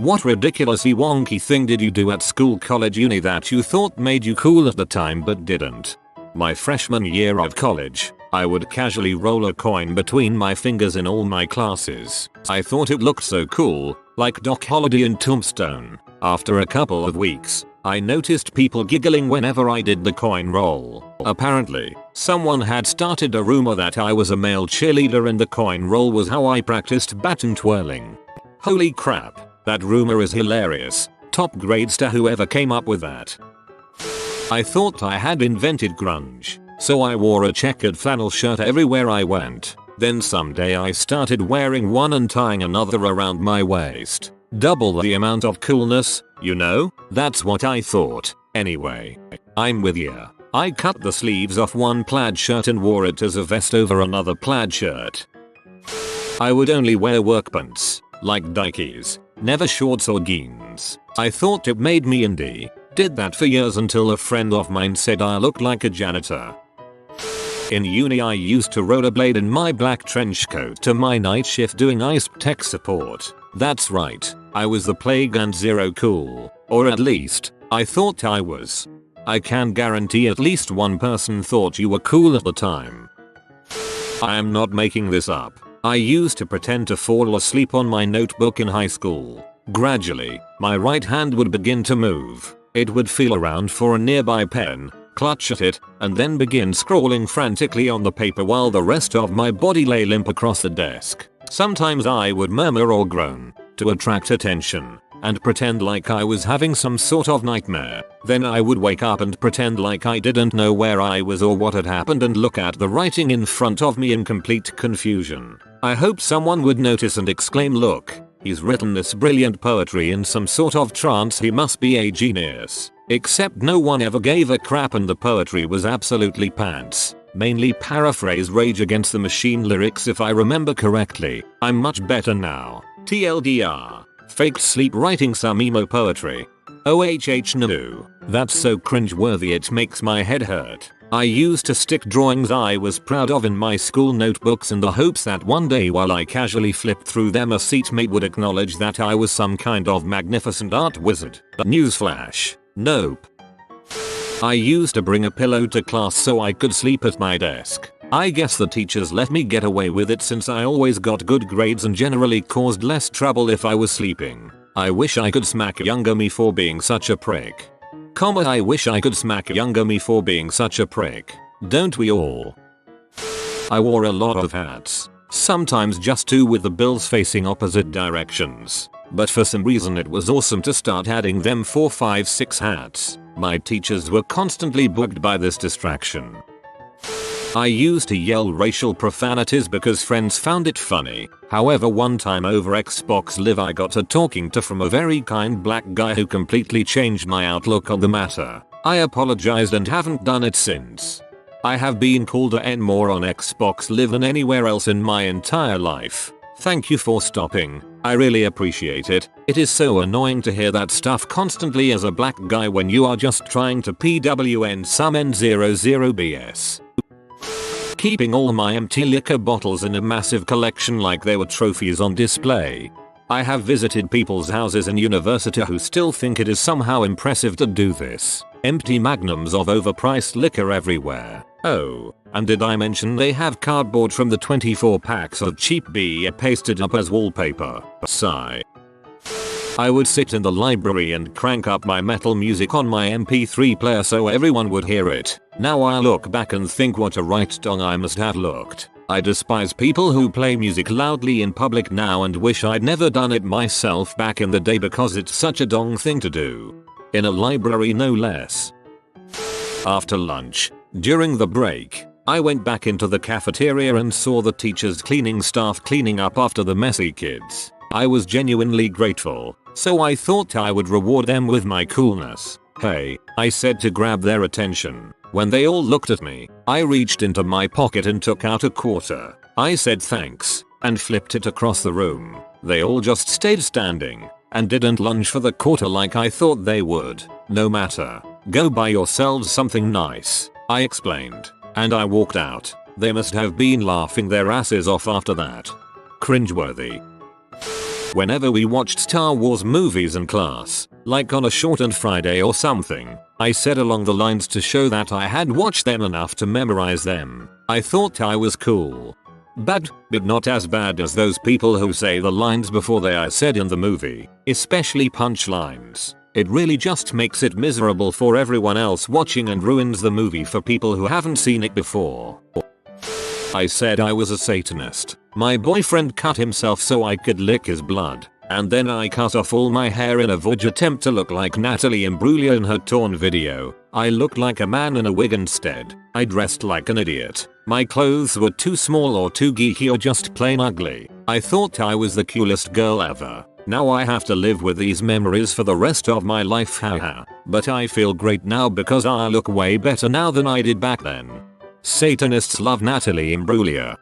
What ridiculously wonky thing did you do at school, college, uni that you thought made you cool at the time but didn't? My freshman year of college, I would casually roll a coin between my fingers in all my classes. I thought it looked so cool, like Doc Holliday in Tombstone. After a couple of weeks, I noticed people giggling whenever I did the coin roll. Apparently, someone had started a rumor that I was a male cheerleader and the coin roll was how I practiced baton twirling. Holy crap, that rumor is hilarious. Top grades to whoever came up with that. I thought I had invented grunge, so I wore a checkered flannel shirt everywhere I went. Then someday I started wearing one and tying another around my waist. Double the amount of coolness, you know? That's what I thought. Anyway, I'm with ya. I cut the sleeves off one plaid shirt and wore it as a vest over another plaid shirt. I would only wear work pants, like dikeys, never shorts or jeans. I thought it made me indie. Did that for years until a friend of mine said I looked like a janitor. In uni I used to rollerblade in my black trench coat to my night shift doing ISP tech support. That's right, I was the plague and zero cool. Or at least, I thought I was. I can guarantee at least one person thought you were cool at the time. I am not making this up. I used to pretend to fall asleep on my notebook in high school. Gradually, my right hand would begin to move. It would feel around for a nearby pen, clutch at it, and then begin scrawling frantically on the paper while the rest of my body lay limp across the desk. Sometimes I would murmur or groan to attract attention and pretend like I was having some sort of nightmare. Then I would wake up and pretend like I didn't know where I was or what had happened and look at the writing in front of me in complete confusion. I hope someone would notice and exclaim, "Look, he's written this brilliant poetry in some sort of trance, he must be a genius." Except no one ever gave a crap and the poetry was absolutely pants. Mainly paraphrase Rage Against the Machine lyrics if I remember correctly. I'm much better now. TLDR. Faked sleep writing some emo poetry. OHH no. That's so cringe-worthy it makes my head hurt. I used to stick drawings I was proud of in my school notebooks in the hopes that one day while I casually flipped through them a seatmate would acknowledge that I was some kind of magnificent art wizard. Newsflash. Nope. I used to bring a pillow to class so I could sleep at my desk. I guess the teachers let me get away with it since I always got good grades and generally caused less trouble if I was sleeping. I wish I could smack younger me for being such a prick. I wish I could smack younger me for being such a prick. Don't we all? I wore a lot of hats. Sometimes just two with the bills facing opposite directions. But for some reason it was awesome to start adding them 4, 5, 6 hats. My teachers were constantly bugged by this distraction. I used to yell racial profanities because friends found it funny. However, one time over Xbox Live I got a talking to from a very kind black guy who completely changed my outlook on the matter. I apologized and haven't done it since. I have been called a N more on Xbox Live than anywhere else in my entire life. Thank you for stopping. I really appreciate it. It is so annoying to hear that stuff constantly as a black guy when you are just trying to PWN some N00 BS. Keeping all my empty liquor bottles in a massive collection like they were trophies on display. I have visited people's houses in university who still think it is somehow impressive to do this. Empty magnums of overpriced liquor everywhere. Oh, and did I mention they have cardboard from the 24 packs of cheap beer pasted up as wallpaper? Sigh. I would sit in the library and crank up my metal music on my MP3 player so everyone would hear it. Now I look back and think what a right dong I must have looked. I despise people who play music loudly in public now and wish I'd never done it myself back in the day because it's such a dong thing to do. In a library no less. After lunch, during the break, I went back into the cafeteria and saw the teachers' cleaning staff cleaning up after the messy kids. I was genuinely grateful, so I thought I would reward them with my coolness. "Hey," I said to grab their attention. When they all looked at me, I reached into my pocket and took out a quarter. I said thanks, and flipped it across the room. They all just stayed standing, and didn't lunge for the quarter like I thought they would. "No matter. Go buy yourselves something nice," I explained, and I walked out. They must have been laughing their asses off after that. Cringeworthy. Whenever we watched Star Wars movies in class, like on a shortened Friday or something, I said along the lines to show that I had watched them enough to memorize them. I thought I was cool. Bad, but not as bad as those people who say the lines before they are said in the movie, especially punchlines. It really just makes it miserable for everyone else watching and ruins the movie for people who haven't seen it before. I said I was a Satanist. My boyfriend cut himself so I could lick his blood, and then I cut off all my hair in a vogue attempt to look like Natalie Imbruglia in her Torn video. I looked like a man in a wig instead. I dressed like an idiot. My clothes were too small or too geeky or just plain ugly. I thought I was the coolest girl ever. Now I have to live with these memories for the rest of my life, haha. But I feel great now because I look way better now than I did back then. Satanists love Natalie Imbruglia.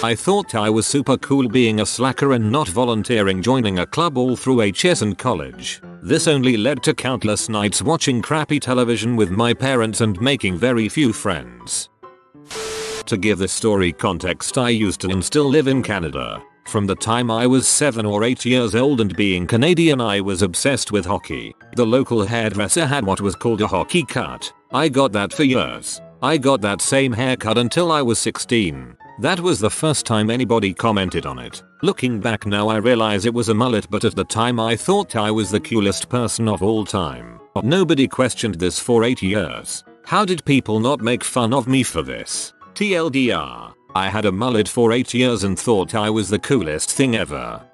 I thought I was super cool being a slacker and not volunteering joining a club all through HS and college. This only led to countless nights watching crappy television with my parents and making very few friends. To give this story context, I used to and still live in Canada. From the time I was 7 or 8 years old, and being Canadian I was obsessed with hockey. The local hairdresser had what was called a hockey cut. I got that for years. I got that same haircut until I was 16. That was the first time anybody commented on it. Looking back now I realize it was a mullet, but at the time I thought I was the coolest person of all time. Nobody questioned this for 8 years. How did people not make fun of me for this? TLDR. I had a mullet for 8 years and thought I was the coolest thing ever.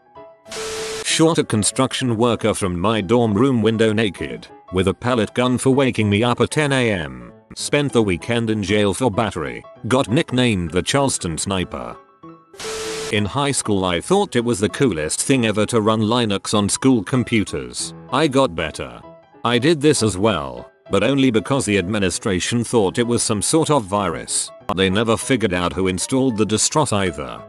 Shot a construction worker from my dorm room window naked, with a pellet gun for waking me up at 10 AM. Spent the weekend in jail for battery. Got nicknamed the Charleston Sniper. In high school I thought it was the coolest thing ever to run Linux on school computers. I got better. I did this as well, but only because the administration thought it was some sort of virus. They never figured out who installed the distress either.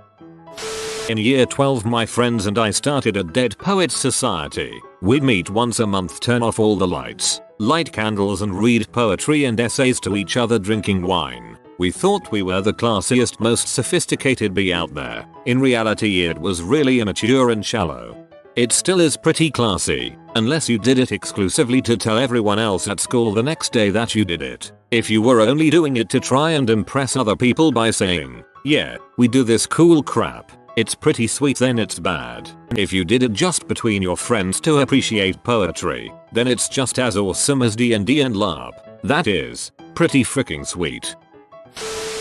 In year 12 my friends and I started a Dead Poets Society. We'd meet once a month, turn off all the lights, light candles and read poetry and essays to each other drinking wine. We thought we were the classiest, most sophisticated bee out there. In reality it was really immature and shallow. It still is pretty classy, unless you did it exclusively to tell everyone else at school the next day that you did it. If you were only doing it to try and impress other people by saying, yeah, we do this cool crap, it's pretty sweet, then it's bad. If you did it just between your friends to appreciate poetry, then it's just as awesome as D&D and LARP. That is pretty freaking sweet.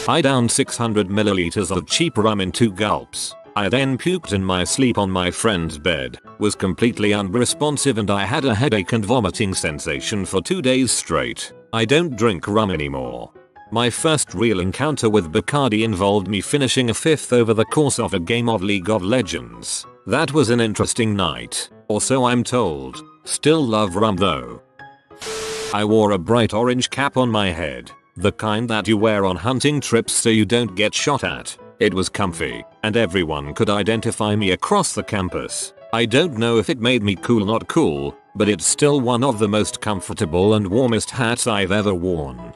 I downed 600 milliliters of cheap rum in 2 gulps. I then puked in my sleep on my friend's bed, was completely unresponsive, and I had a headache and vomiting sensation for 2 days straight. I don't drink rum anymore. My first real encounter with Bacardi involved me finishing a 5th over the course of a game of League of Legends. That was an interesting night, or so I'm told. Still love rum though. I wore a bright orange cap on my head, the kind that you wear on hunting trips so you don't get shot at. It was comfy, and everyone could identify me across the campus. I don't know if it made me cool, not cool, but it's still one of the most comfortable and warmest hats I've ever worn.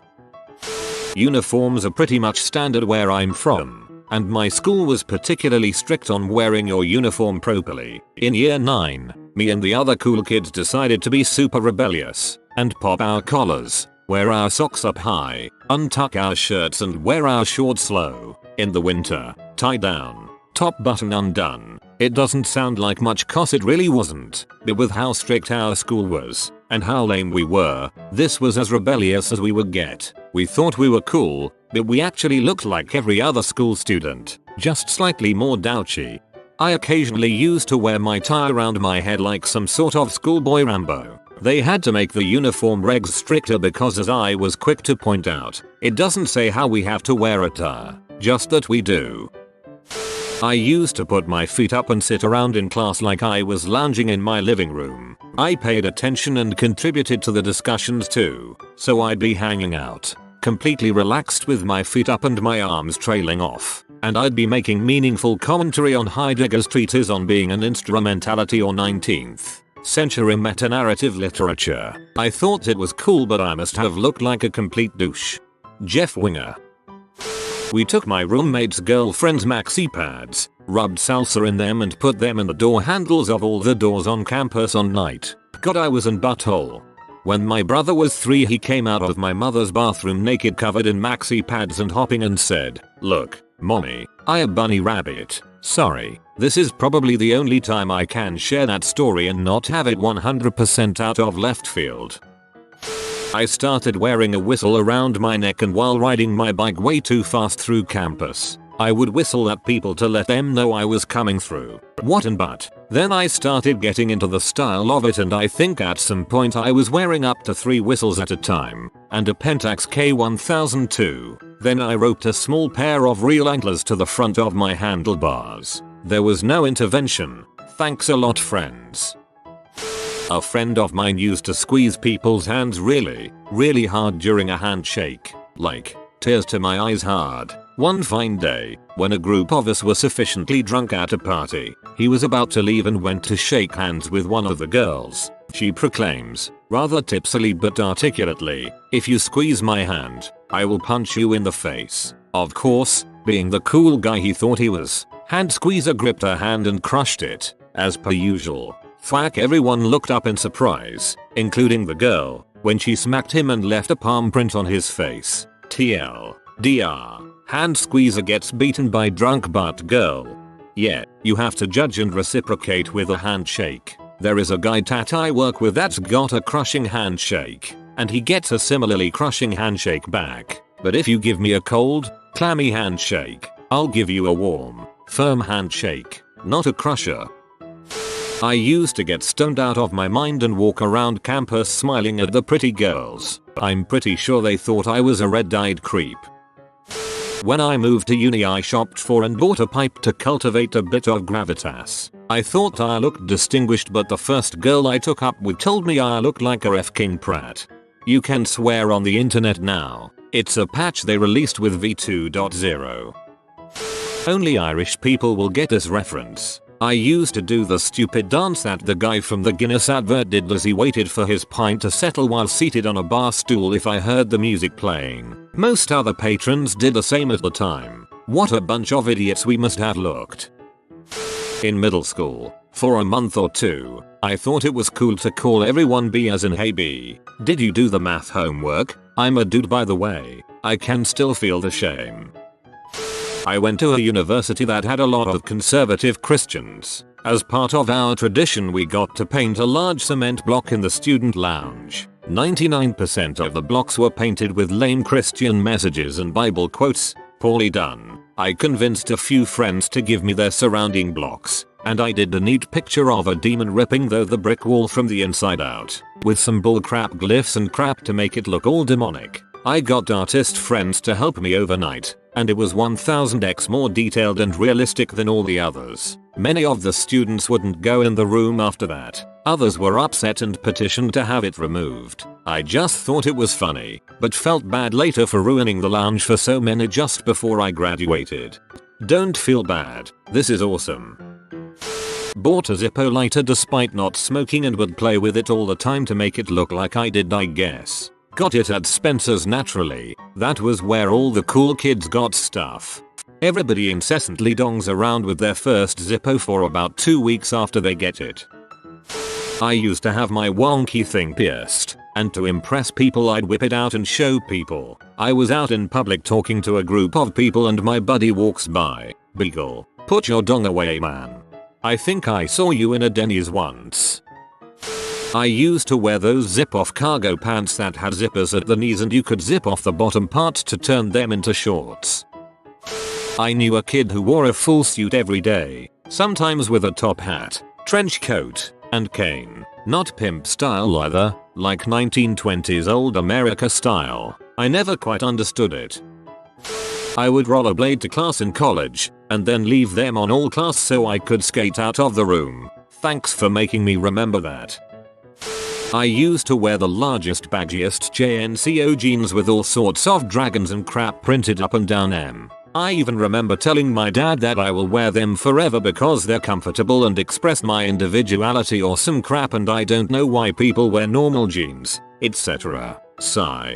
Uniforms are pretty much standard where I'm from, and my school was particularly strict on wearing your uniform properly. In year 9, me and the other cool kids decided to be super rebellious, and pop our collars, wear our socks up high, untuck our shirts and wear our shorts low. In the winter, tie down, top button undone. It doesn't sound like much cause it really wasn't, but with how strict our school was, and how lame we were, this was as rebellious as we would get. We thought we were cool, but we actually looked like every other school student, just slightly more douchey. I occasionally used to wear my tie around my head like some sort of schoolboy Rambo. They had to make the uniform regs stricter because, as I was quick to point out, it doesn't say how we have to wear a tie, just that we do. I used to put my feet up and sit around in class like I was lounging in my living room. I paid attention and contributed to the discussions too, so I'd be hanging out, completely relaxed with my feet up and my arms trailing off, and I'd be making meaningful commentary on Heidegger's treatise on being and instrumentality or 19th century meta-narrative literature. I thought it was cool, but I must have looked like a complete douche. Jeff Winger. We took my roommate's girlfriend's maxi pads, rubbed salsa in them and put them in the door handles of all the doors on campus on night. God, I was in butthole. When my brother was 3, he came out of my mother's bathroom naked, covered in maxi pads and hopping, and said, "Look, mommy, I a bunny rabbit." Sorry, this is probably the only time I can share that story and not have it 100% out of left field. I started wearing a whistle around my neck, and while riding my bike way too fast through campus, I would whistle at people to let them know I was coming through. What and but. Then I started getting into the style of it, and I think at some point I was wearing up to 3 whistles at a time, and a Pentax K1002. Then I roped a small pair of real antlers to the front of my handlebars. There was no intervention. Thanks a lot, friends. A friend of mine used to squeeze people's hands really hard during a handshake. Like, tears to my eyes hard. One fine day, when a group of us were sufficiently drunk at a party, he was about to leave and went to shake hands with one of the girls. She proclaims, rather tipsily but articulately, "If you squeeze my hand, I will punch you in the face." Of course, being the cool guy he thought he was, hand squeezer gripped her hand and crushed it. As per usual. Thwack, everyone looked up in surprise, including the girl, when she smacked him and left a palm print on his face. TLDR. Hand squeezer gets beaten by drunk butt girl. Yeah, you have to judge and reciprocate with a handshake. There is a guy tat I work with that's got a crushing handshake, and he gets a similarly crushing handshake back. But if you give me a cold, clammy handshake, I'll give you a warm, firm handshake, not a crusher. I used to get stoned out of my mind and walk around campus smiling at the pretty girls. I'm pretty sure they thought I was a red-eyed creep. When I moved to uni, I shopped for and bought a pipe to cultivate a bit of gravitas. I thought I looked distinguished, but the first girl I took up with told me I looked like a King Pratt. You can swear on the internet now. It's a patch they released with v2.0. Only Irish people will get this reference. I used to do the stupid dance that the guy from the Guinness advert did as he waited for his pint to settle while seated on a bar stool if I heard the music playing. Most other patrons did the same at the time. What a bunch of idiots we must have looked. In middle school, for a month or two, I thought it was cool to call everyone B as in "Hey B, did you do the math homework? I'm a dude, by the way." I can still feel the shame. I went to a university that had a lot of conservative Christians. As part of our tradition, we got to paint a large cement block in the student lounge. 99% of the blocks were painted with lame Christian messages and Bible quotes. Poorly done. I convinced a few friends to give me their surrounding blocks, and I did a neat picture of a demon ripping the brick wall from the inside out, with some bullcrap glyphs and crap to make it look all demonic. I got artist friends to help me overnight, and it was 1000x more detailed and realistic than all the others. Many of the students wouldn't go in the room after that. Others were upset and petitioned to have it removed. I just thought it was funny, but felt bad later for ruining the lounge for so many just before I graduated. Don't feel bad, this is awesome. Bought a Zippo lighter despite not smoking and would play with it all the time to make it look like I did, I guess. Got it at Spencer's naturally. That was where all the cool kids got stuff. Everybody incessantly dongs around with their first Zippo for about 2 weeks after they get it. I used to have my wonky thing pierced, and to impress people I'd whip it out and show people. I was out in public talking to a group of people and my buddy walks by. "Beagle, put your dong away, man. I think I saw you in a Denny's once." I used to wear those zip-off cargo pants that had zippers at the knees and you could zip off the bottom part to turn them into shorts. I knew a kid who wore a full suit every day, sometimes with a top hat, trench coat, and cane. Not pimp style either, like 1920s old America style. I never quite understood it. I would rollerblade to class in college, and then leave them on all class so I could skate out of the room. Thanks for making me remember that. I used to wear the largest baggiest JNCO jeans with all sorts of dragons and crap printed up and down them. I even remember telling my dad that I will wear them forever because they're comfortable and express my individuality or some crap, and I don't know why people wear normal jeans, etc. Sigh.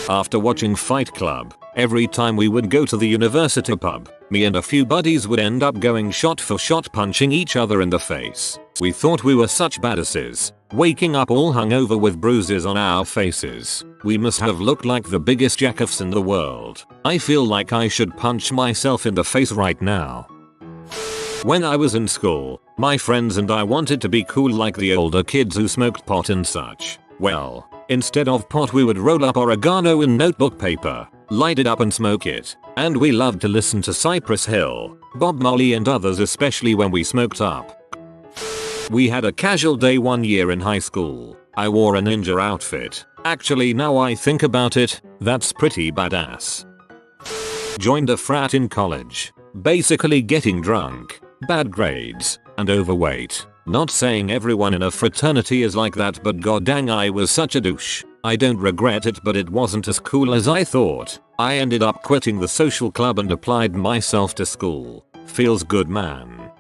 After watching Fight Club, Every time we would go to the university pub, me and a few buddies would end up going shot for shot punching each other in the face. We thought we were such badasses, waking up all hungover with bruises on our faces. We must have looked like the biggest jackoffs in the world. I feel like I should punch myself in the face right now. When I was in school, my friends and I wanted to be cool like the older kids who smoked pot and such. Well, instead of pot we would roll up oregano in notebook paper, light it up and smoke it, and we loved to listen to Cypress Hill, Bob Marley and others, especially when we smoked up. We had a casual day one year in high school. I wore a ninja outfit. Actually, now I think about it, that's pretty badass. Joined a frat in college. Basically getting drunk, bad grades, and overweight. Not saying everyone in a fraternity is like that, but goddamn I was such a douche. I don't regret it, but it wasn't as cool as I thought. I ended up quitting the social club and applied myself to school. Feels good, man.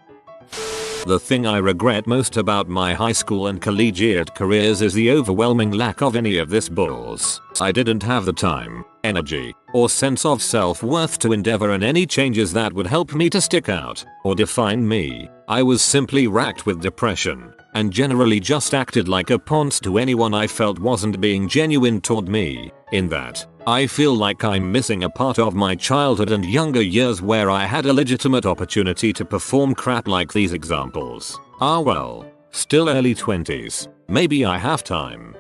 The thing I regret most about my high school and collegiate careers is the overwhelming lack of any of this balls. I didn't have the time, energy, or sense of self-worth to endeavor in any changes that would help me to stick out or define me. I was simply racked with depression and generally just acted like a ponce to anyone I felt wasn't being genuine toward me. In that, I feel like I'm missing a part of my childhood and younger years where I had a legitimate opportunity to perform crap like these examples. Ah well, still early 20s. Maybe I have time.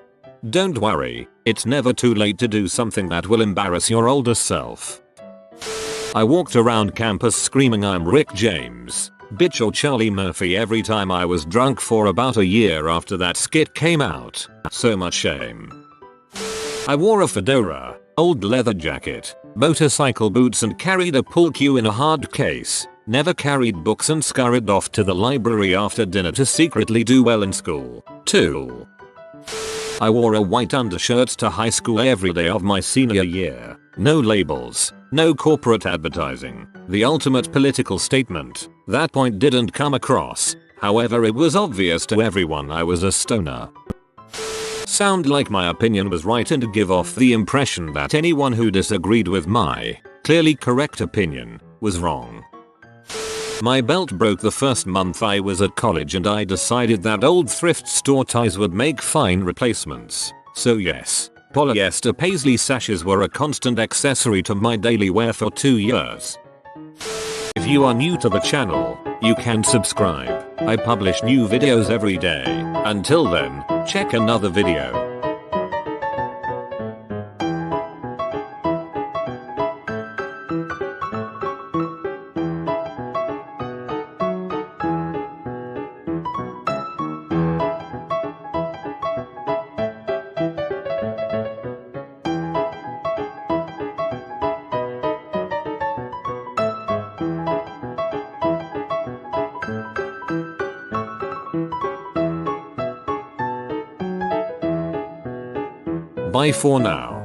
Don't worry, it's never too late to do something that will embarrass your older self. I walked around campus screaming I'm Rick James, bitch or Charlie Murphy every time I was drunk for about a year after that skit came out. So much shame. I wore a fedora, old leather jacket, motorcycle boots and carried a pool cue in a hard case. Never carried books and scurried off to the library after dinner to secretly do well in school. 2. I wore a white undershirt to high school every day of my senior year. No labels, no corporate advertising. The ultimate political statement. That point didn't come across. However, it was obvious to everyone I was a stoner. Sound like my opinion was right and give off the impression that anyone who disagreed with my clearly correct opinion was wrong. My belt broke the first month I was at college and I decided that old thrift store ties would make fine replacements. So yes, polyester paisley sashes were a constant accessory to my daily wear for 2 years. If you are new to the channel, you can subscribe. I publish new videos every day. Until then, check another video. Bye for now.